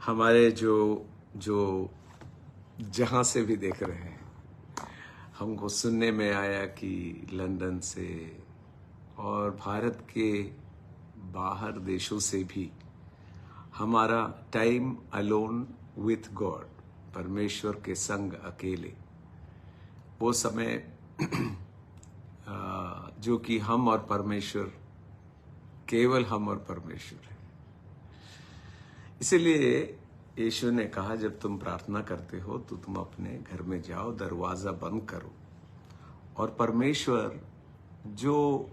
हमारे जो जो जहाँ से भी देख रहे हैं, हमको सुनने में आया कि लंदन से और भारत के बाहर देशों से भी हमारा टाइम अलोन विथ गॉड, परमेश्वर के संग अकेले, वो समय जो कि हम और परमेश्वर, केवल हम और परमेश्वर है। इसीलिए यीशु ने कहा, जब तुम प्रार्थना करते हो तो तुम अपने घर में जाओ, दरवाजा बंद करो और परमेश्वर जो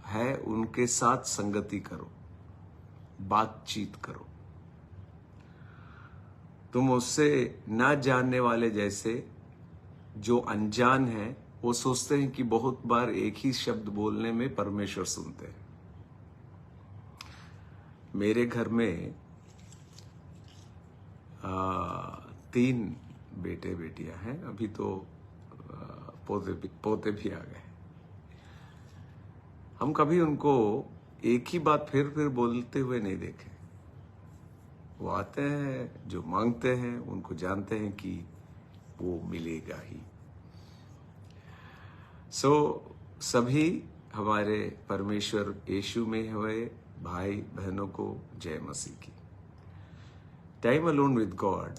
है उनके साथ संगति करो, बातचीत करो। तुम उससे ना जानने वाले जैसे, जो अनजान है, वो सोचते हैं कि बहुत बार एक ही शब्द बोलने में परमेश्वर सुनते हैं। मेरे घर में 3 बेटे बेटियां हैं, अभी तो पोते भी आ गए। हम कभी उनको एक ही बात फिर बोलते हुए नहीं देखे। वो आते हैं, जो मांगते हैं उनको जानते हैं कि वो मिलेगा ही। सभी हमारे परमेश्वर यीशु में हुए भाई बहनों को जय मसीह की। टाइम अलोन विद गॉड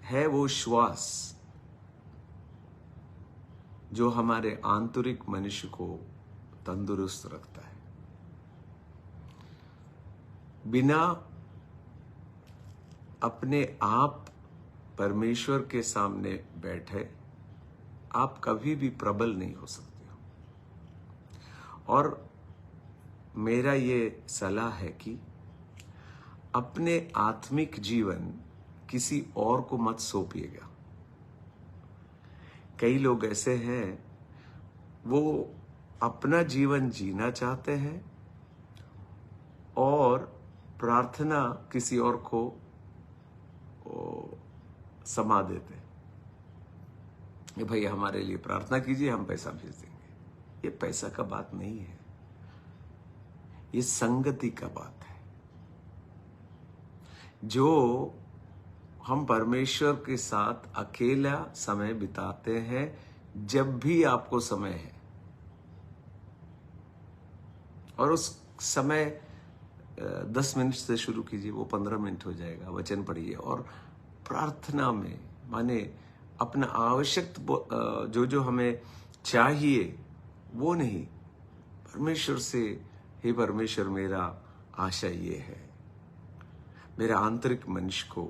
है वो श्वास जो हमारे आंतरिक मनुष्य को तंदुरुस्त रखता है। बिना अपने आप परमेश्वर के सामने बैठे आप कभी भी प्रबल नहीं हो सकते हो। और मेरा ये सलाह है कि अपने आत्मिक जीवन किसी और को मत सौंपिएगा। कई लोग ऐसे हैं, वो अपना जीवन जीना चाहते हैं और प्रार्थना किसी और को समा देते हैं। ये भाई हमारे लिए प्रार्थना कीजिए, हम पैसा भेज देंगे। ये पैसा का बात नहीं है, ये संगति का बात है। जो हम परमेश्वर के साथ अकेला समय बिताते हैं, जब भी आपको समय है, और उस समय 10 मिनट से शुरू कीजिए, वो 15 मिनट हो जाएगा। वचन पढ़िए और प्रार्थना में माने अपना आवश्यक जो हमें चाहिए वो नहीं, परमेश्वर से, हे परमेश्वर मेरा आशा ये है, मेरा आंतरिक मनुष्य को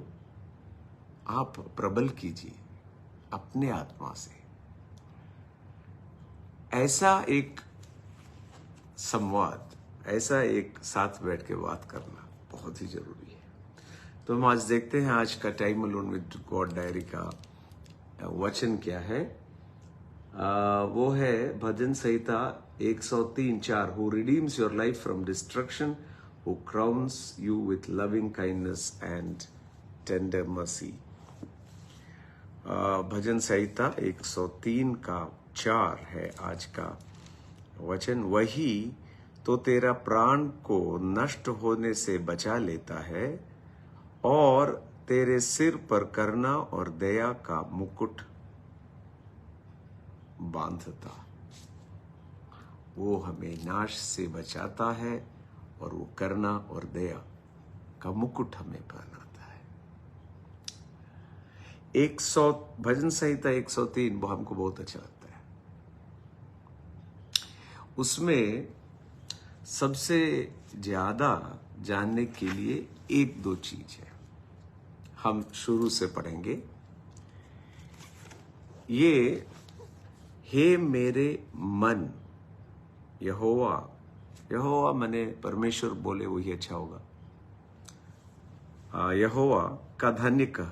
आप प्रबल कीजिए अपने आत्मा से। ऐसा एक संवाद, ऐसा एक साथ बैठ के बात करना बहुत ही जरूरी है। तो हम आज देखते हैं आज का time alone with God diary का वचन क्या है। वो है भजन संहिता 103:4। Who redeems your life from destruction, who crowns you with loving kindness and tender mercy. भजन संहिता 103 का 4 है आज का वचन। वही तो तेरा प्राण को नष्ट होने से बचा लेता है और तेरे सिर पर करुणा और दया का मुकुट बांधता। वो हमें नाश से बचाता है और वो करुणा और दया का मुकुट हमें पहनाता है। 100 भजन संहिता 103 वो हमको बहुत अच्छा लगता है। उसमें सबसे ज्यादा जानने के लिए 1-2 चीज है, हम शुरू से पढ़ेंगे। ये हे मेरे मन, यहोवा, यहोवा मने परमेश्वर बोले वही अच्छा होगा। यहोवा का धन्य कह,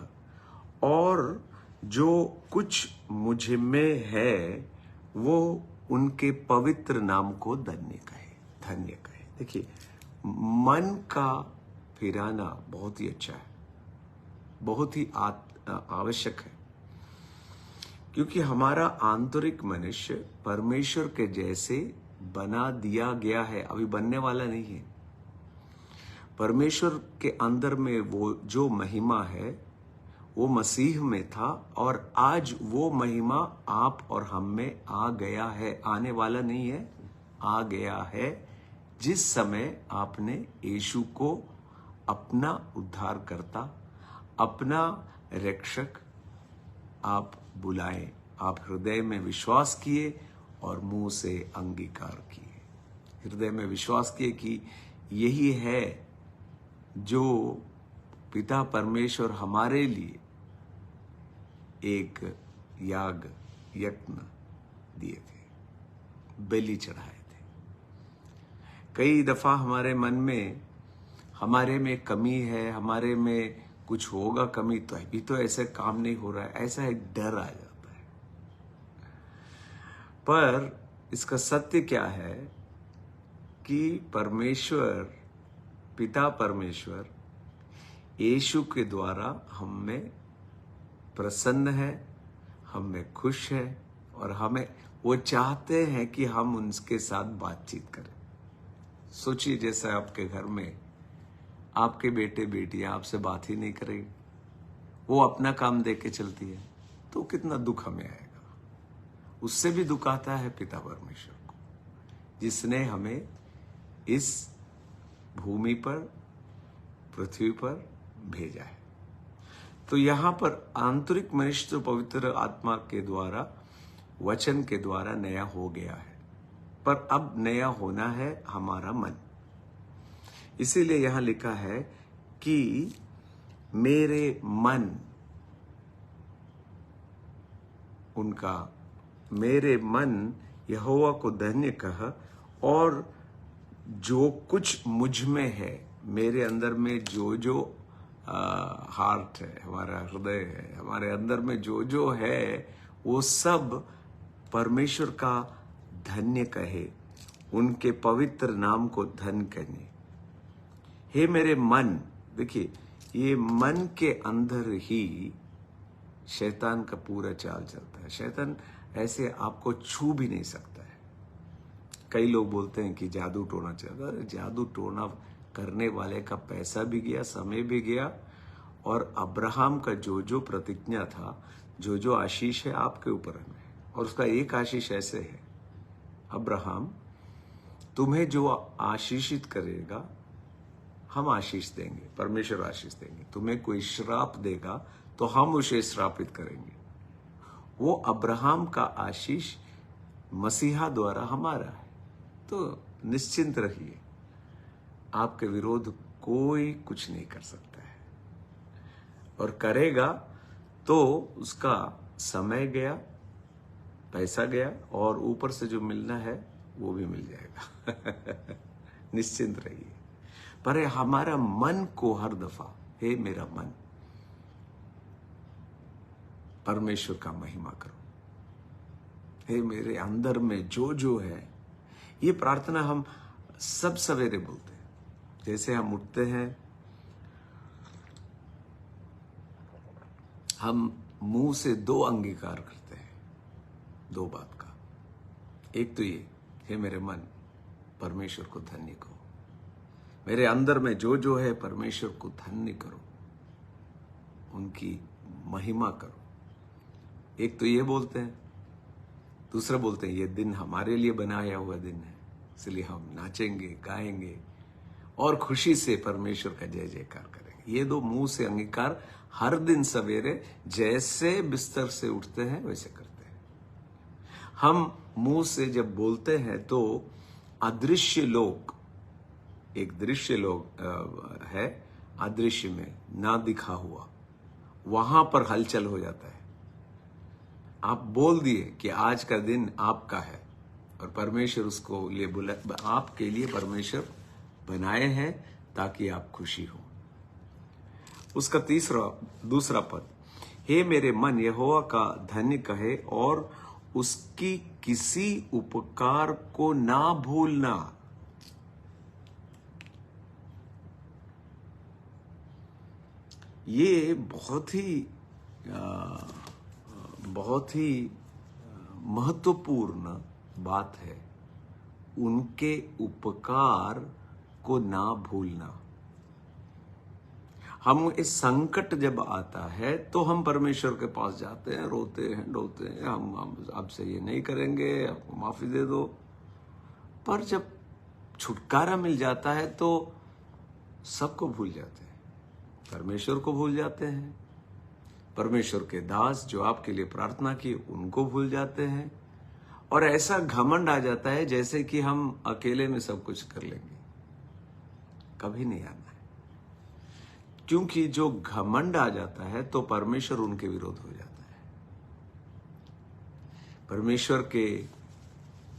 और जो कुछ मुझ में है वो उनके पवित्र नाम को धन्य कहे। देखिए, मन का फिराना बहुत ही अच्छा है, बहुत ही आवश्यक है, क्योंकि हमारा आंतरिक मनुष्य परमेश्वर के जैसे बना दिया गया है, अभी बनने वाला नहीं है। परमेश्वर के अंदर में वो जो महिमा है वो मसीह में था, और आज वो महिमा आप और हम में आ गया है। आने वाला नहीं है, आ गया है। जिस समय आपने यीशु को अपना उद्धारकर्ता, अपना रक्षक आप बुलाए, आप हृदय में विश्वास किए और मुंह से अंगीकार किए। हृदय में विश्वास किए कि यही है जो पिता परमेश्वर हमारे लिए एक याग यज्ञ दिए थे, बलि चढ़ाए थे। कई दफा हमारे मन में हमारे में कमी है, हमारे में कुछ होगा कमी, तो अभी तो ऐसे काम नहीं हो रहा है, ऐसा एक डर आ जाता है। पर इसका सत्य क्या है कि परमेश्वर, पिता परमेश्वर यीशु के द्वारा हम में प्रसन्न है, हम में खुश है, और हमें वो चाहते हैं कि हम उनके साथ बातचीत करें। सोचिए, जैसे आपके घर में आपके बेटे बेटियां आपसे बात ही नहीं करेगी, वो अपना काम देख के चलती है, तो कितना दुख हमें आएगा। उससे भी दुख आता है पिता परमेश्वर को, जिसने हमें इस भूमि पर, पृथ्वी पर भेजा है। तो यहां पर आंतरिक मनुष्य तो पवित्र आत्मा के द्वारा, वचन के द्वारा नया हो गया है, पर अब नया होना है हमारा मन। इसीलिए यहां लिखा है कि मेरे मन, उनका मेरे मन यहोवा को धन्य कह, और जो कुछ मुझ में है, मेरे अंदर में जो हार्ट है, हमारा हृदय है, हमारे अंदर में जो है, वो सब परमेश्वर का धन्य कहे, उनके पवित्र नाम को धन्य करने। हे मेरे मन, देखिए ये मन के अंदर ही शैतान का पूरा चाल चलता है। शैतान ऐसे आपको छू भी नहीं सकता है। कई लोग बोलते हैं कि जादू टोना चाहिए। अरे जादू टोना करने वाले का पैसा भी गया, समय भी गया, और अब्राहम का जो प्रतिज्ञा था, जो आशीष है आपके ऊपर है, और उसका एक आशीष ऐसे है, अब्राहम तुम्हें जो आशीषित करेगा हम आशीष देंगे, परमेश्वर आशीष देंगे। तुम्हें कोई श्राप देगा तो हम उसे श्रापित करेंगे। वो अब्राहम का आशीष मसीहा द्वारा हमारा है। तो निश्चिंत रहिए, आपके विरोध कोई कुछ नहीं कर सकता है, और करेगा तो उसका समय गया, पैसा गया, और ऊपर से जो मिलना है वो भी मिल जाएगा। निश्चिंत रहिए। पर हमारा मन को हर दफा, हे मेरा मन, परमेश्वर का महिमा करो। हे मेरे अंदर में जो है, ये प्रार्थना हम सब सवेरे बोलते हैं। जैसे हम उठते हैं, हम मुंह से 2 अंगीकार करते हैं, 2 बात का। एक तो ये, हे मेरे मन, परमेश्वर को धन्य करो। मेरे अंदर में जो है, परमेश्वर को धन्य करो, उनकी महिमा करो। एक तो ये बोलते हैं। दूसरा बोलते हैं, ये दिन हमारे लिए बनाया हुआ दिन है, इसलिए हम नाचेंगे, गाएंगे और खुशी से परमेश्वर का जय जयकार करेंगे। ये 2 मुंह से अंगीकार हर दिन सवेरे जैसे बिस्तर से उठते हैं वैसे करते हैं। हम मुंह से जब बोलते हैं तो अदृश्य लोक, एक दृश्य लोक है, अदृश्य में ना दिखा हुआ, वहां पर हलचल हो जाता है। आप बोल दिए कि आज का दिन आपका है, और परमेश्वर उसको लिए आपके लिए परमेश्वर बनाए हैं ताकि आप खुशी हो। उसका दूसरा पद, हे मेरे मन यहोवा का धन्य कहे, और उसकी किसी उपकार को ना भूलना। ये बहुत ही महत्वपूर्ण बात है। उनके उपकार को ना भूलना। हम इस संकट जब आता है तो हम परमेश्वर के पास जाते हैं, रोते हैं, डोते हैं, हम आपसे ये नहीं करेंगे, आपको माफी दे दो। पर जब छुटकारा मिल जाता है तो सबको भूल जाते हैं, परमेश्वर को भूल जाते हैं, परमेश्वर के दास जो आपके लिए प्रार्थना की उनको भूल जाते हैं, और ऐसा घमंड आ जाता है जैसे कि हम अकेले में सब कुछ कर लेंगे। कभी नहीं आना है, क्योंकि जो घमंड आ जाता है तो परमेश्वर उनके विरोध हो जाता है। परमेश्वर के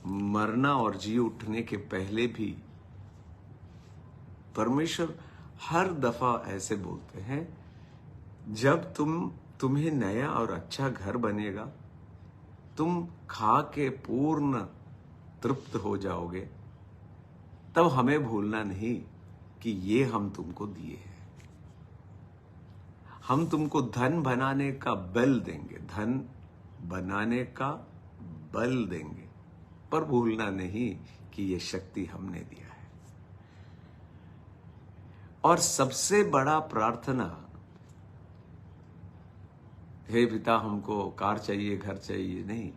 मरना और जी उठने के पहले भी परमेश्वर हर दफा ऐसे बोलते हैं, जब तुम्हें नया और अच्छा घर बनेगा, तुम खा के पूर्ण तृप्त हो जाओगे, तब हमें भूलना नहीं कि ये हम तुमको दिए हैं। हम तुमको धन बनाने का बल देंगे, धन बनाने का बल देंगे, पर भूलना नहीं कि ये शक्ति हमने दिया है। और सबसे बड़ा प्रार्थना, हे पिता हमको कार चाहिए, घर चाहिए, नहीं,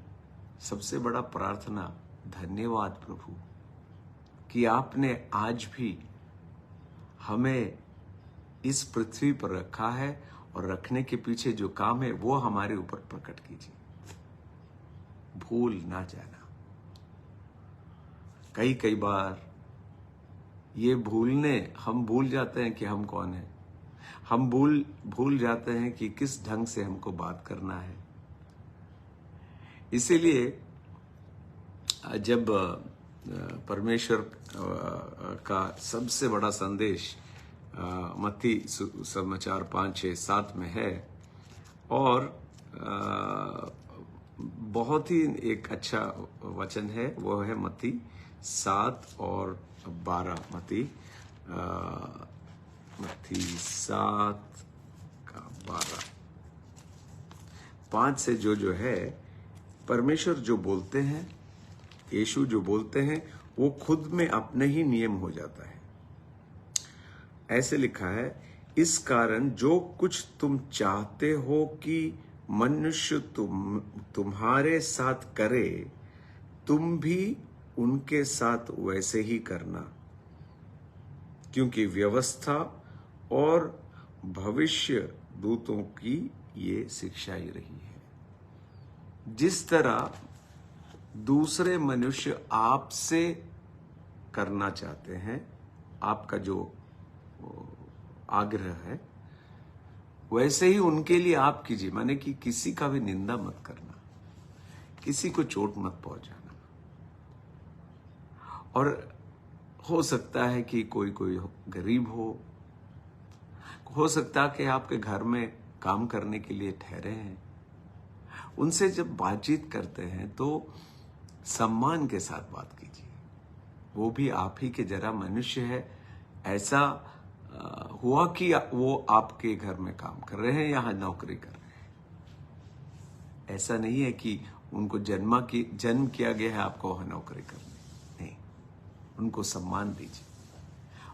सबसे बड़ा प्रार्थना, धन्यवाद प्रभु कि आपने आज भी हमें इस पृथ्वी पर रखा है, और रखने के पीछे जो काम है वो हमारे ऊपर प्रकट कीजिए। भूल ना जाना। कई बार ये हम भूल जाते हैं कि हम कौन हैं। हम भूल जाते हैं कि किस ढंग से हमको बात करना है। इसीलिए जब परमेश्वर का सबसे बड़ा संदेश मत्ती समाचार 5, 6, 7 में है, और बहुत ही एक अच्छा वचन है, वो है मत्ती 7 और 12। मत्ती 7 का 12, 5 से जो है, परमेश्वर जो बोलते हैं, यीशु जो बोलते हैं, वो खुद में अपने ही नियम हो जाता है। ऐसे लिखा है, इस कारण जो कुछ तुम चाहते हो कि मनुष्य तुम्हारे साथ करे, तुम भी उनके साथ वैसे ही करना, क्योंकि व्यवस्था और भविष्य दूतों की ये शिक्षा ही रही है। जिस तरह दूसरे मनुष्य आपसे करना चाहते हैं, आपका जो आग्रह है, वैसे ही उनके लिए आप कीजिए। माने कि किसी का भी निंदा मत करना, किसी को चोट मत पहुंचाना। और हो सकता है कि कोई गरीब हो सकता है कि आपके घर में काम करने के लिए ठहरे हैं, उनसे जब बातचीत करते हैं तो सम्मान के साथ बात कीजिए। वो भी आप ही के जरा मनुष्य है। ऐसा हुआ कि वो आपके घर में काम कर रहे हैं, यहाँ नौकरी कर रहे हैं। ऐसा नहीं है कि उनको जन्म किया गया है आपको वहां नौकरी करनी, नहीं, उनको सम्मान दीजिए।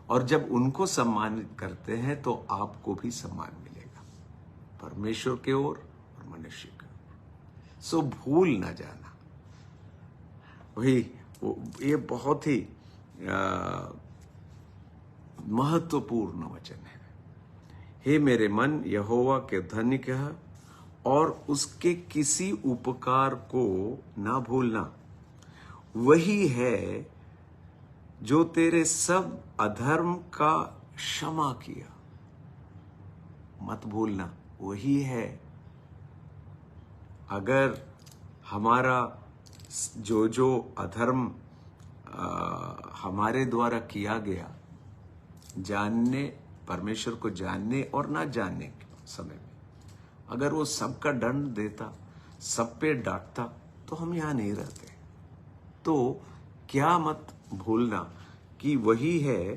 और जब उनको सम्मानित करते हैं तो आपको भी सम्मान मिलेगा, परमेश्वर के ओर और मनुष्य के ओर। सो भूल ना जाना। ये बहुत ही महत्वपूर्ण वचन है। हे मेरे मन, यहोवा के धन्य कह, और उसके किसी उपकार को ना भूलना। वही है जो तेरे सब अधर्म का क्षमा किया। मत भूलना, वही है। अगर हमारा जो अधर्म हमारे द्वारा किया गया, परमेश्वर को जानने और ना जानने के समय में, अगर वो सबका दंड देता, सब पे डांटता, तो हम यहाँ नहीं रहते। तो क्या मत भूलना कि वही है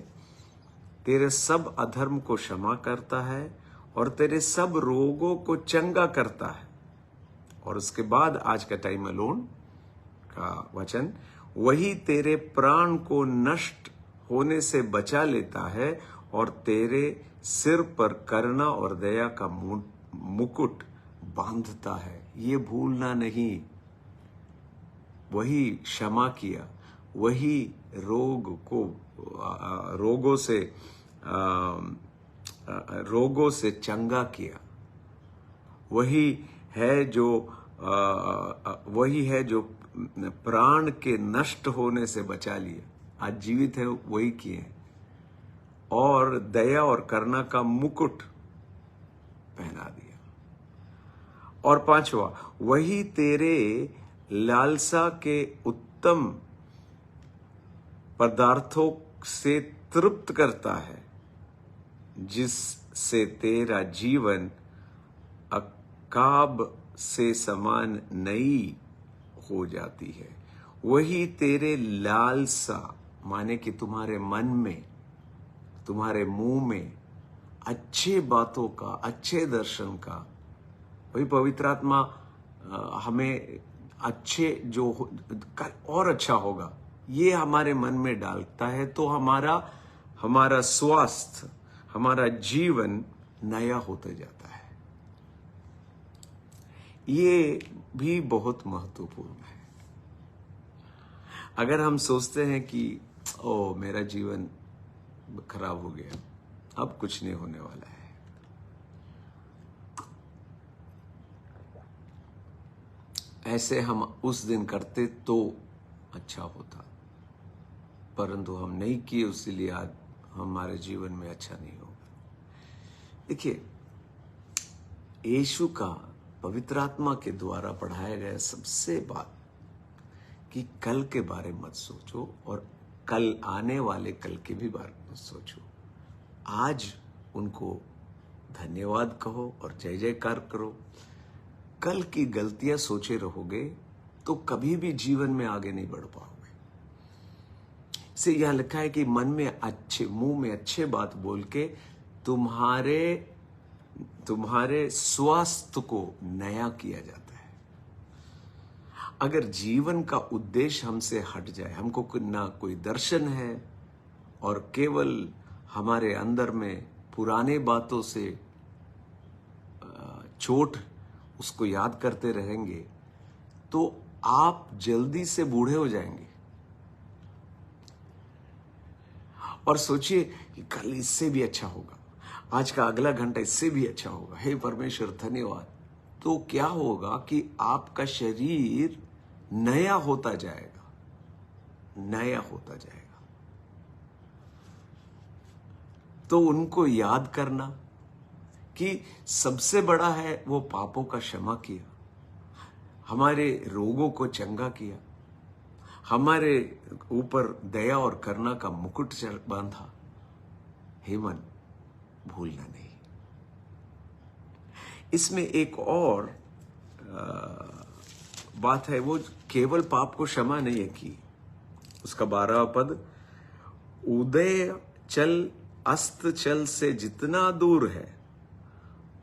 तेरे सब अधर्म को क्षमा करता है और तेरे सब रोगों को चंगा करता है। और उसके बाद आज का टाइम अलोन का वचन, वही तेरे प्राण को नष्ट होने से बचा लेता है और तेरे सिर पर करुणा और दया का मुकुट बांधता है। ये भूलना नहीं, वही क्षमा किया, वही रोगों से चंगा किया, वही है जो प्राण के नष्ट होने से बचा लिया, आज जीवित है वही किए, और दया और करुणा का मुकुट पहना दिया। और 5वां, वही तेरे लालसा के उत्तम पदार्थों से तृप्त करता है, जिससे तेरा जीवन अकाब से समान नई हो जाती है। वही तेरे लालसा माने कि तुम्हारे मन में, तुम्हारे मुंह में अच्छे बातों का, अच्छे दर्शन का, वही पवित्र आत्मा हमें अच्छे जो और अच्छा होगा ये हमारे मन में डालता है, तो हमारा स्वास्थ्य, हमारा जीवन नया होते जाता है। ये भी बहुत महत्वपूर्ण है। अगर हम सोचते हैं कि ओ मेरा जीवन खराब हो गया, अब कुछ नहीं होने वाला है, ऐसे हम उस दिन करते तो अच्छा होता, परंतु हम नहीं किए, इसलिए आज हमारे जीवन में अच्छा नहीं होगा। देखिए, यीशु का पवित्र आत्मा के द्वारा पढ़ाया गया सबसे बात कि कल के बारे में मत सोचो और कल आने वाले कल के भी बारे में मत सोचो। आज उनको धन्यवाद कहो और जय जयकार करो। कल की गलतियां सोचे रहोगे तो कभी भी जीवन में आगे नहीं बढ़ पाओगे। इसे यह लिखा है कि मन में अच्छे, मुंह में अच्छे बात बोल के तुम्हारे स्वास्थ्य को नया किया जाता है। अगर जीवन का उद्देश्य हमसे हट जाए, हमको ना कोई दर्शन है और केवल हमारे अंदर में पुराने बातों से चोट उसको याद करते रहेंगे, तो आप जल्दी से बूढ़े हो जाएंगे। और सोचिए कि कल इससे भी अच्छा होगा, आज का अगला घंटा इससे भी अच्छा होगा, हे परमेश्वर धन्यवाद। तो क्या होगा कि आपका शरीर नया होता जाएगा, नया होता जाएगा। तो उनको याद करना कि सबसे बड़ा है वो पापों का क्षमा किया, हमारे रोगों को चंगा किया, हमारे ऊपर दया और करुणा का मुकुट बांधा। हे मन, भूलना नहीं। इसमें एक और बात है, वो केवल पाप को क्षमा नहीं है की। उसका 12वां पद, उदय चल अस्त चल से जितना दूर है,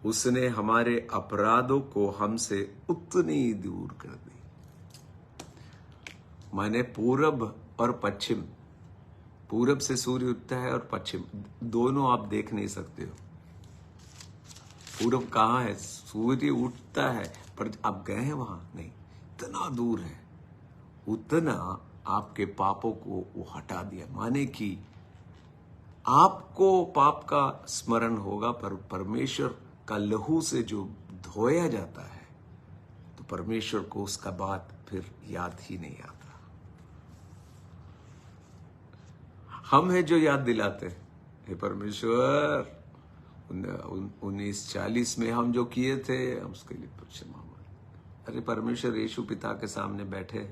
उसने हमारे अपराधों को हमसे उतनी दूर कर दी। माने पूरब और पश्चिम, पूरब से सूर्य उगता है और पश्चिम दोनों आप देख नहीं सकते हो। पूरब कहाँ है? सूर्य उठता है, पर आप गए हैं वहां? नहीं, इतना दूर है। उतना आपके पापों को वो हटा दिया। माने कि आपको पाप का स्मरण होगा, पर परमेश्वर का लहू से जो धोया जाता है, तो परमेश्वर को उसका बात फिर याद ही नहीं आता। हम है जो याद दिलाते हैं, हे परमेश्वर 1940 में हम जो किए थे, हम उसके लिए क्षमा मांगते। अरे परमेश्वर यीशु पिता के सामने बैठे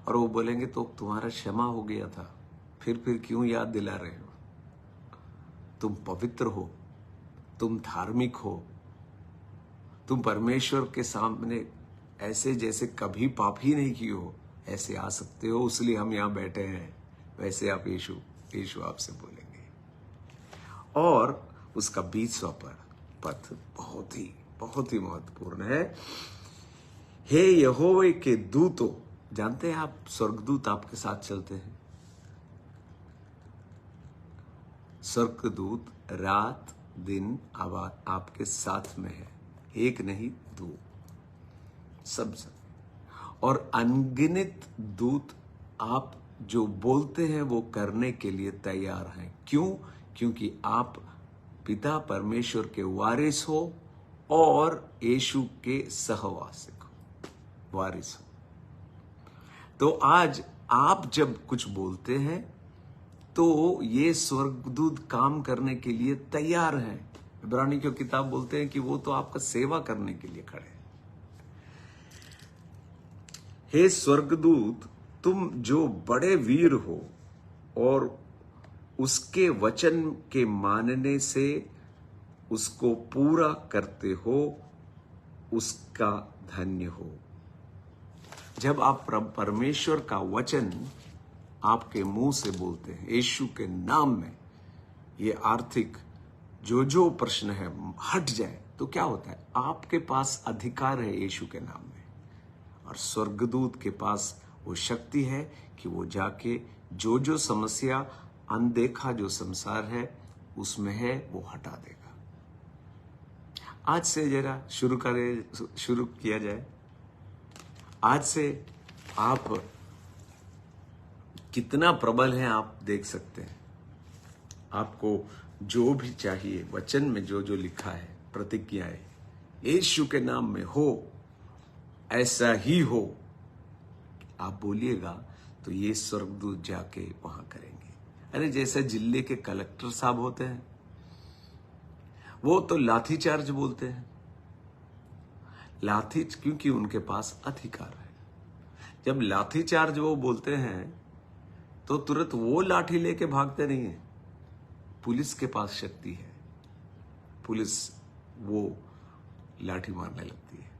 और वो बोलेंगे तो तुम्हारा क्षमा हो गया था, फिर क्यों याद दिला रहे हो? तुम पवित्र हो, तुम धार्मिक हो, तुम परमेश्वर के सामने ऐसे जैसे कभी पाप ही नहीं किए हो ऐसे आ सकते हो, इसलिए हम यहाँ बैठे हैं। वैसे आप यीशु आपसे बोलेंगे। और उसका 20वां पद बहुत ही महत्वपूर्ण है। हे यहोवे के दूतों, जानते हैं आप स्वर्गदूत आपके साथ चलते हैं। स्वर्गदूत रात दिन आपके साथ में है, एक नहीं दो, सब। और अनगिनत दूत आप जो बोलते हैं वो करने के लिए तैयार हैं। क्यों? क्योंकि आप पिता परमेश्वर के वारिस हो और यीशु के सहवासिक हो, वारिस हो। तो आज आप जब कुछ बोलते हैं तो ये स्वर्गदूत काम करने के लिए तैयार हैं। इब्रानी की किताब बोलते हैं कि वो तो आपका सेवा करने के लिए खड़े हैं। हे स्वर्गदूत, तुम जो बड़े वीर हो और उसके वचन के मानने से उसको पूरा करते हो, उसका धन्य हो। जब आप परमेश्वर का वचन आपके मुंह से बोलते हैं यीशु के नाम में, ये आर्थिक जो प्रश्न है हट जाए, तो क्या होता है? आपके पास अधिकार है यीशु के नाम में, और स्वर्गदूत के पास वो शक्ति है कि वो जाके जो समस्या, अनदेखा जो संसार है उसमें है, वो हटा देगा। आज से जरा शुरू किया जाए। आज से आप कितना प्रबल हैं आप देख सकते हैं। आपको जो भी चाहिए, वचन में जो लिखा है, प्रतिज्ञाएं, यीशु के नाम में हो, ऐसा ही हो, आप बोलिएगा तो ये स्वर्गदूत जाके वहां करेंगे। अरे जैसे जिले के कलेक्टर साहब होते हैं, वो तो लाठीचार्ज बोलते हैं, क्योंकि उनके पास अधिकार है। जब लाठीचार्ज वो बोलते हैं तो तुरंत वो लाठी लेके भागते नहीं है। पुलिस के पास शक्ति है, पुलिस वो लाठी मारने लगती है,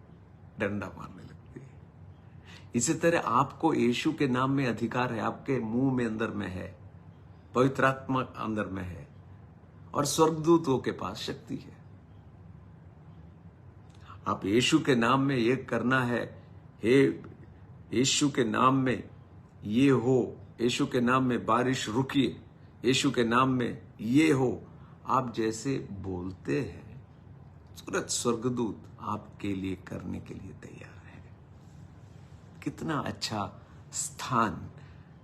डंडा मारने लगती है। इसी तरह आपको यीशु के नाम में अधिकार है, आपके मुंह में अंदर में है, पवित्र आत्मा अंदर में है, और स्वर्गदूतों के पास शक्ति है। आप यीशु के नाम में ये करना है, हे यीशु के नाम में ये हो, यीशु के नाम में बारिश रुकिए, यीशु के नाम में ये हो। आप जैसे बोलते हैं, तुरंत स्वर्गदूत आपके लिए करने के लिए तैयार है। कितना अच्छा स्थान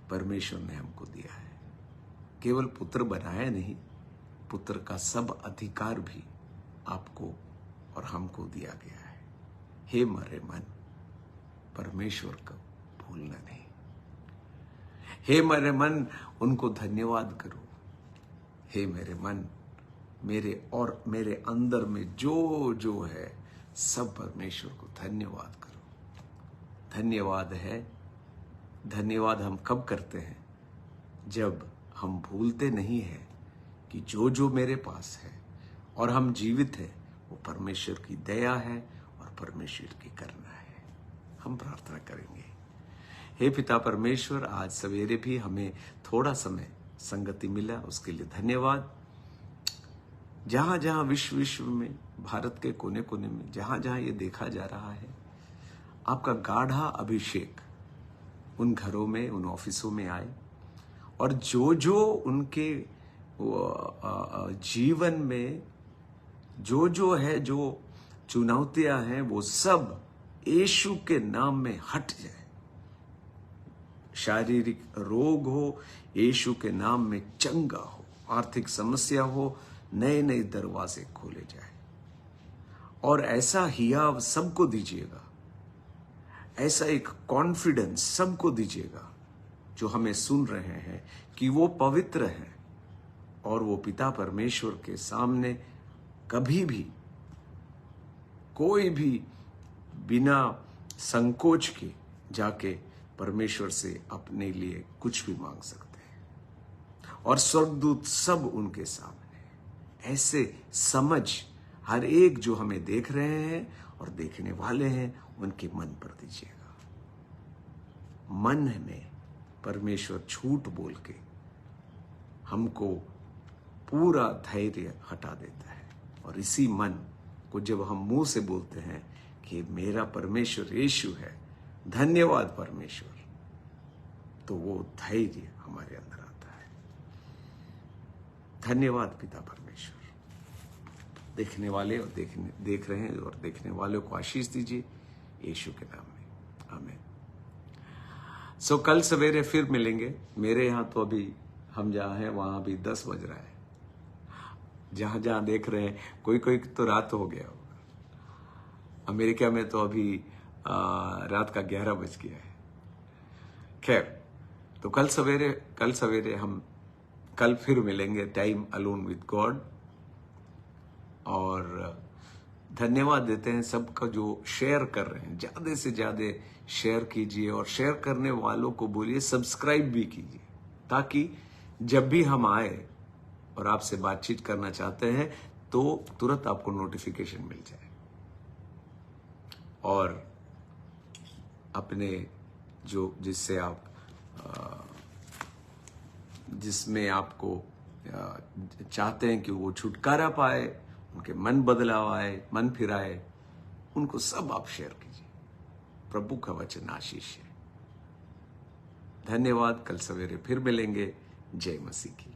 परमेश्वर ने हमको दिया है। केवल पुत्र बनाया नहीं, पुत्र का सब अधिकार भी आपको और हमको दिया गया है। हे मरे मन, परमेश्वर को भूलना नहीं। हे मेरे मन, उनको धन्यवाद करो। हे मेरे मन, मेरे अंदर में जो है, सब परमेश्वर को धन्यवाद करो। धन्यवाद है। धन्यवाद हम कब करते हैं? जब हम भूलते नहीं है कि जो मेरे पास है और हम जीवित है, वो परमेश्वर की दया है और परमेश्वर की करुणा है। हम प्रार्थना करेंगे। हे पिता परमेश्वर, आज सवेरे भी हमें थोड़ा समय संगति मिला, उसके लिए धन्यवाद। जहां जहां विश्व में, भारत के कोने कोने में, जहां जहां ये देखा जा रहा है, आपका गाढ़ा अभिषेक उन घरों में, उन ऑफिसों में आए, और जो उनके जीवन में जो है, जो चुनौतियां हैं, वो सब यीशु के नाम में हट जाए। शारीरिक रोग हो, यीशु के नाम में चंगा हो। आर्थिक समस्या हो, नए नए दरवाजे खोले जाए। और ऐसा हियाव सबको दीजिएगा, ऐसा एक कॉन्फिडेंस सबको दीजिएगा जो हमें सुन रहे हैं कि वो पवित्र हैं और वो पिता परमेश्वर के सामने कभी भी कोई भी बिना संकोच के जाके परमेश्वर से अपने लिए कुछ भी मांग सकते हैं। और स्वर्गदूत सब उनके सामने। ऐसे समझ हर एक जो हमें देख रहे हैं और देखने वाले हैं, उनके मन पर दीजिएगा। मन में परमेश्वर झूठ बोल के हमको पूरा धैर्य हटा देता है, और इसी मन को जब हम मुंह से बोलते हैं कि मेरा परमेश्वर यीशु है, धन्यवाद परमेश्वर, तो वो धैर्य हमारे अंदर आता है। धन्यवाद पिता परमेश्वर। देखने वाले और देख रहे हैं और देखने वालों को आशीष दीजिए यीशु के नाम में, आमीन। सो कल सवेरे फिर मिलेंगे। मेरे यहाँ तो अभी हम जहाँ हैं वहाँ भी 10 बज रहा है। जहाँ जहाँ देख रहे हैं कोई कोई तो रात हो गया होगा। अमेरिका में तो अभी रात का 11 बज गया है। खैर, तो कल सवेरे हम कल फिर मिलेंगे, टाइम अलोन विद गॉड। और धन्यवाद देते हैं सबका जो शेयर कर रहे हैं। ज्यादा से ज्यादा शेयर कीजिए और शेयर करने वालों को बोलिए सब्सक्राइब भी कीजिए, ताकि जब भी हम आए और आपसे बातचीत करना चाहते हैं तो तुरंत आपको नोटिफिकेशन मिल जाए। और अपने जो जिसमें आपको चाहते हैं कि वो छुटकारा पाए, उनके मन बदलाव आए, मन फिराए, उनको सब आप शेयर कीजिए। प्रभु का वचन आशीष है। धन्यवाद। कल सवेरे फिर मिलेंगे। जय मसीह की।